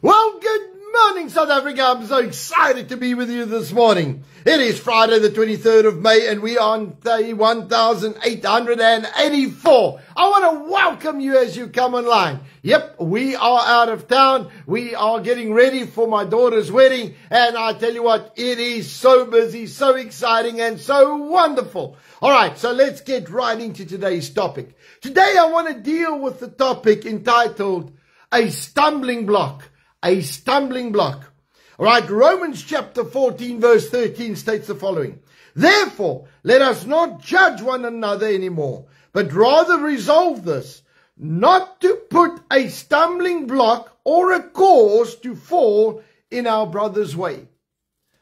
Well, good morning, South Africa. I'm so excited to be with you this morning. It is Friday, the 23rd of May, and we are on day 1884. I want to welcome you as you come online. Yep, we are out of town. We are getting ready for my daughter's wedding, and I tell you what, it is so busy, so exciting, and so wonderful. All right, so let's get right into today's topic. Today, I want to deal with the topic entitled A Stumbling Block. A stumbling block. All right, Romans chapter 14 verse 13 states the following. Therefore, let us not judge one another anymore, but rather resolve this, not to put a stumbling block or a cause to fall in our brother's way.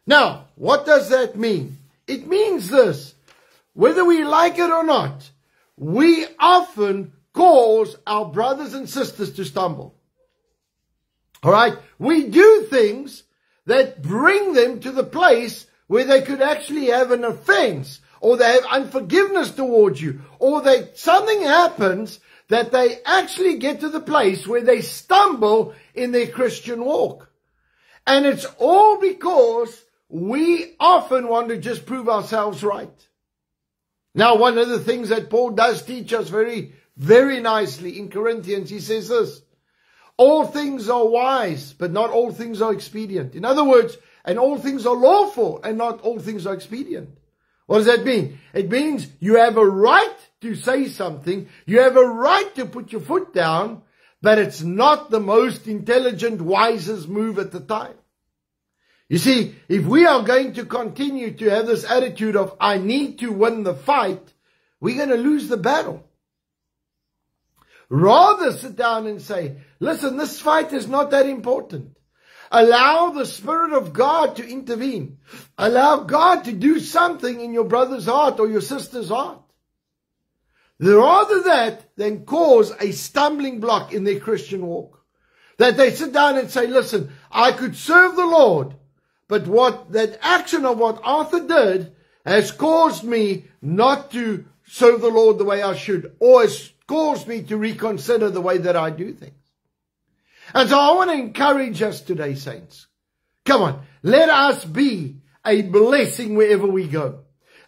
Now, what does that mean? It means this, whether we like it or not, we often cause our brothers and sisters to stumble. All right, we do things that bring them to the place where they could actually have an offense, or they have unforgiveness towards you, or that something happens that they actually get to the place where they stumble in their Christian walk. And it's all because we often want to just prove ourselves right. Now, one of the things that Paul does teach us very, very nicely in Corinthians, he says this. All things are wise, but not all things are expedient. In other words, and all things are lawful, and not all things are expedient. What does that mean? It means you have a right to say something. You have a right to put your foot down, but it's not the most intelligent, wisest move at the time. You see, if we are going to continue to have this attitude of, I need to win the fight, we're going to lose the battle. Rather sit down and say, listen, this fight is not that important. Allow the Spirit of God to intervene. Allow God to do something in your brother's heart or your sister's heart. Rather that than cause a stumbling block in their Christian walk. That they sit down and say, listen, I could serve the Lord, but that action of what Arthur did has caused me not to serve the Lord the way I should, or has caused me to reconsider the way that I do things. And so I want to encourage us today, saints. Come on, let us be a blessing wherever we go.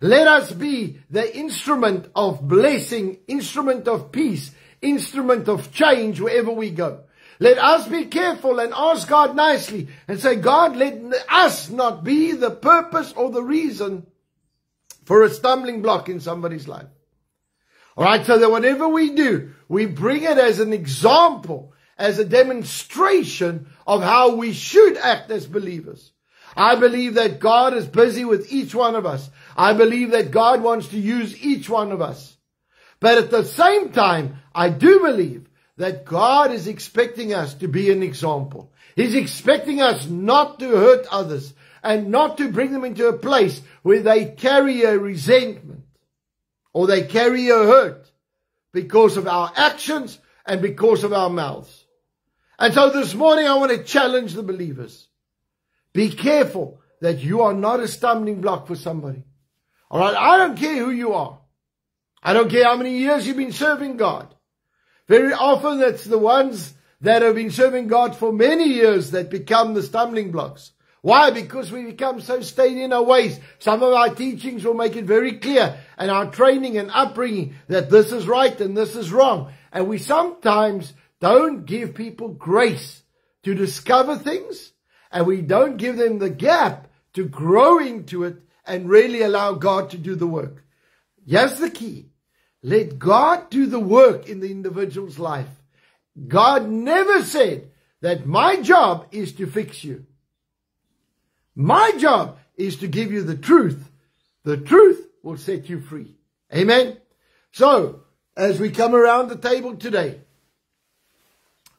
Let us be the instrument of blessing, instrument of peace, instrument of change wherever we go. Let us be careful and ask God nicely and say, God, let us not be the purpose or the reason for a stumbling block in somebody's life. All right, so that whatever we do, we bring it as an example, as a demonstration of how we should act as believers. I believe that God is busy with each one of us. I believe that God wants to use each one of us. But at the same time, I do believe that God is expecting us to be an example. He's expecting us not to hurt others and not to bring them into a place where they carry a resentment. Or they carry a hurt because of our actions and because of our mouths. And so this morning I want to challenge the believers. Be careful that you are not a stumbling block for somebody. All right, I don't care who you are. I don't care how many years you've been serving God. Very often it's the ones that have been serving God for many years that become the stumbling blocks. Why? Because we become so stayed in our ways. Some of our teachings will make it very clear, and our training and upbringing, that this is right and this is wrong. And we sometimes don't give people grace to discover things, and we don't give them the gap to grow into it and really allow God to do the work. Here's the key. Let God do the work in the individual's life. God never said that my job is to fix you. My job is to give you the truth. The truth will set you free. Amen. So, as we come around the table today,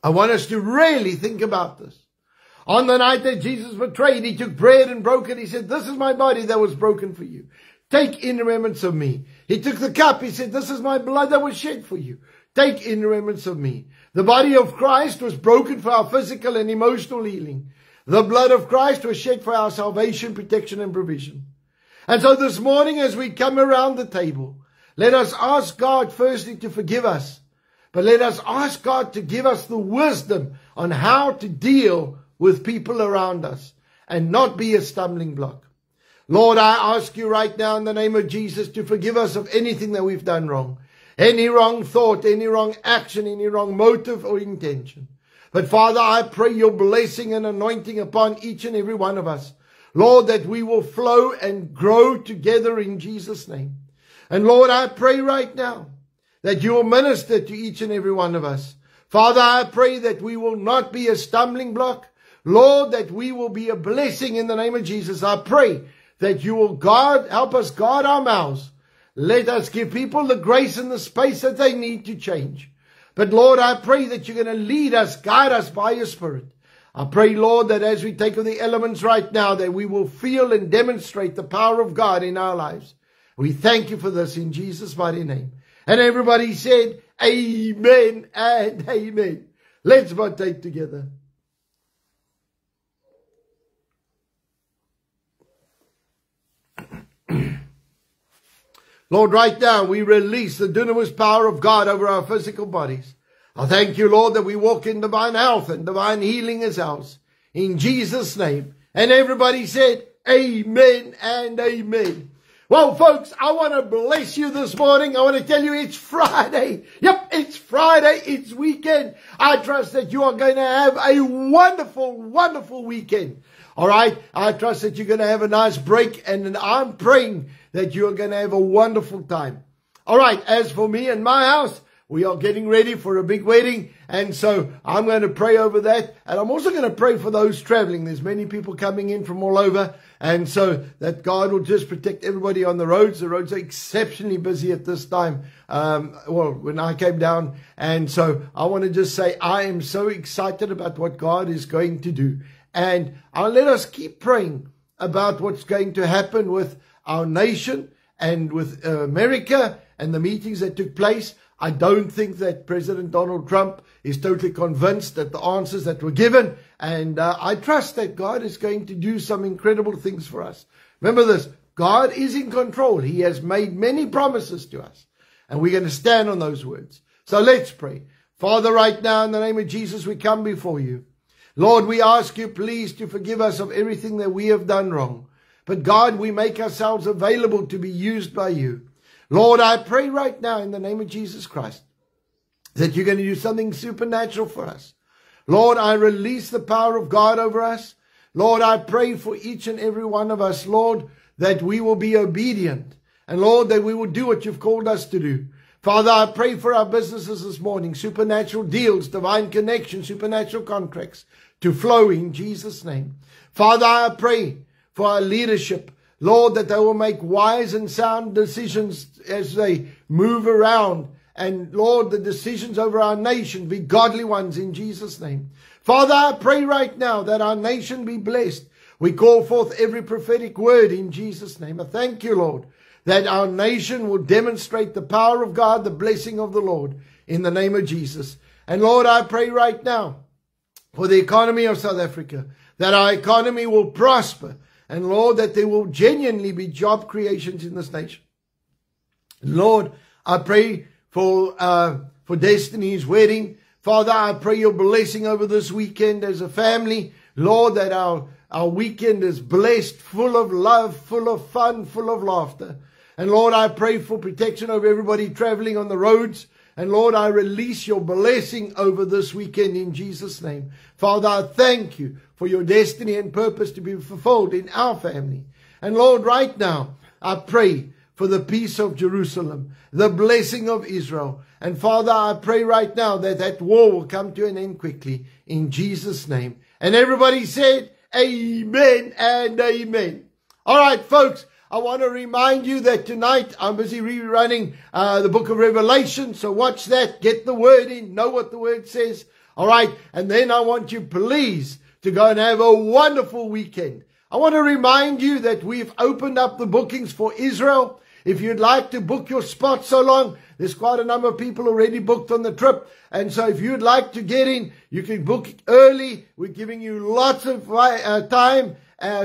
I want us to really think about this. On the night that Jesus was betrayed, he took bread and broke it. He said, this is my body that was broken for you. Take in remembrance of me. He took the cup. He said, this is my blood that was shed for you. Take in remembrance of me. The body of Christ was broken for our physical and emotional healing. The blood of Christ was shed for our salvation, protection, and provision. And so this morning, as we come around the table, let us ask God firstly to forgive us. But let us ask God to give us the wisdom on how to deal with people around us and not be a stumbling block. Lord, I ask you right now in the name of Jesus to forgive us of anything that we've done wrong. Any wrong thought, any wrong action, any wrong motive or intention. But Father, I pray your blessing and anointing upon each and every one of us. Lord, that we will flow and grow together in Jesus' name. And Lord, I pray right now that you will minister to each and every one of us. Father, I pray that we will not be a stumbling block. Lord, that we will be a blessing in the name of Jesus. I pray that you will help us guard our mouths. Let us give people the grace and the space that they need to change. But Lord, I pray that you're going to lead us, guide us by your Spirit. I pray, Lord, that as we take of the elements right now, that we will feel and demonstrate the power of God in our lives. We thank you for this in Jesus' mighty name. And everybody said, amen and amen. Let's partake together. Lord, right now we release the dunamis power of God over our physical bodies. I thank you, Lord, that we walk in divine health and divine healing as ours. In Jesus' name. And everybody said, amen and amen. Well, folks, I want to bless you this morning. I want to tell you it's Friday. Yep, it's Friday. It's weekend. I trust that you are going to have a wonderful, wonderful weekend. All right. I trust that you're going to have a nice break, and I'm praying that you're going to have a wonderful time. All right. As for me and my house, we are getting ready for a big wedding. And so I'm going to pray over that. And I'm also going to pray for those traveling. There's many people coming in from all over. And so that God will just protect everybody on the roads. The roads are exceptionally busy at this time. When I came down. And so I want to just say, I am so excited about what God is going to do. And let us keep praying about what's going to happen with our nation and with America and the meetings that took place. I don't think that President Donald Trump is totally convinced that the answers that were given. And I trust that God is going to do some incredible things for us. Remember this, God is in control. He has made many promises to us. And we're going to stand on those words. So let's pray. Father, right now in the name of Jesus, we come before you. Lord, we ask you please to forgive us of everything that we have done wrong. But God, we make ourselves available to be used by you. Lord, I pray right now in the name of Jesus Christ that you're going to do something supernatural for us. Lord, I release the power of God over us. Lord, I pray for each and every one of us, Lord, that we will be obedient. And Lord, that we will do what you've called us to do. Father, I pray for our businesses this morning, supernatural deals, divine connections, supernatural contracts to flow in Jesus' name. Father, I pray for our leadership, Lord, that they will make wise and sound decisions as they move around. And Lord, the decisions over our nation be godly ones in Jesus' name. Father, I pray right now that our nation be blessed. We call forth every prophetic word in Jesus' name. I thank you, Lord, that our nation will demonstrate the power of God, the blessing of the Lord in the name of Jesus. And Lord, I pray right now for the economy of South Africa, that our economy will prosper. And Lord, that there will genuinely be job creations in this nation. Lord, I pray for Destiny's wedding. Father, I pray your blessing over this weekend as a family. Lord, that our weekend is blessed, full of love, full of fun, full of laughter. And Lord, I pray for protection over everybody traveling on the roads. And Lord, I release your blessing over this weekend in Jesus' name. Father, I thank you for your destiny and purpose to be fulfilled in our family. And Lord, right now, I pray for the peace of Jerusalem, the blessing of Israel. And Father, I pray right now that that war will come to an end quickly in Jesus' name. And everybody said, amen and amen. All right, folks. I want to remind you that tonight I'm busy rerunning the book of Revelation. So watch that. Get the word in. Know what the word says. All right. And then I want you, please, to go and have a wonderful weekend. I want to remind you that we've opened up the bookings for Israel. If you'd like to book your spot so long, there's quite a number of people already booked on the trip. And so if you'd like to get in, you can book early. We're giving you lots of time.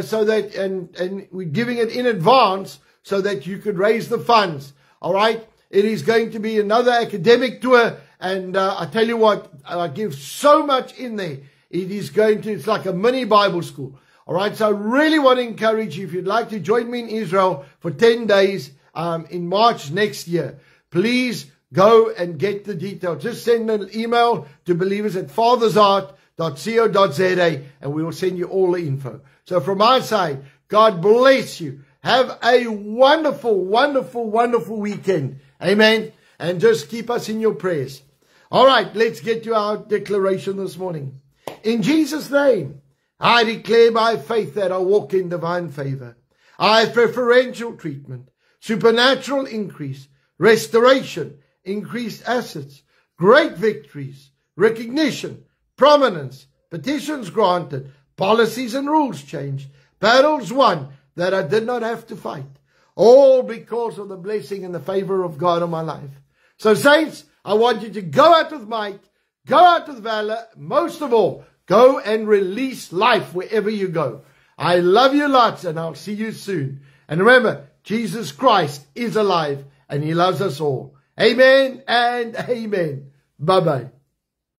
So that, and we're giving it in advance so that you could raise the funds. All right. It is going to be another academic tour. And I tell you what, I give so much in there. It's like a mini Bible school. All right, so I really want to encourage you, if you'd like to join me in Israel for 10 days in March next year, please go and get the details. Just send an email to believers@fathersheart.co.za and we will send you all the info. So from my side, God bless you. Have a wonderful, wonderful, wonderful weekend. Amen. And just keep us in your prayers. All right, let's get to our declaration this morning. In Jesus' name, I declare by faith that I walk in divine favor. I have preferential treatment, supernatural increase, restoration, increased assets, great victories, recognition, prominence, petitions granted, policies and rules changed, battles won that I did not have to fight. All because of the blessing and the favor of God on my life. So saints, I want you to go out with might, go out with valor, most of all, go and release life wherever you go. I love you lots and I'll see you soon. And remember, Jesus Christ is alive and he loves us all. Amen and amen. Bye-bye.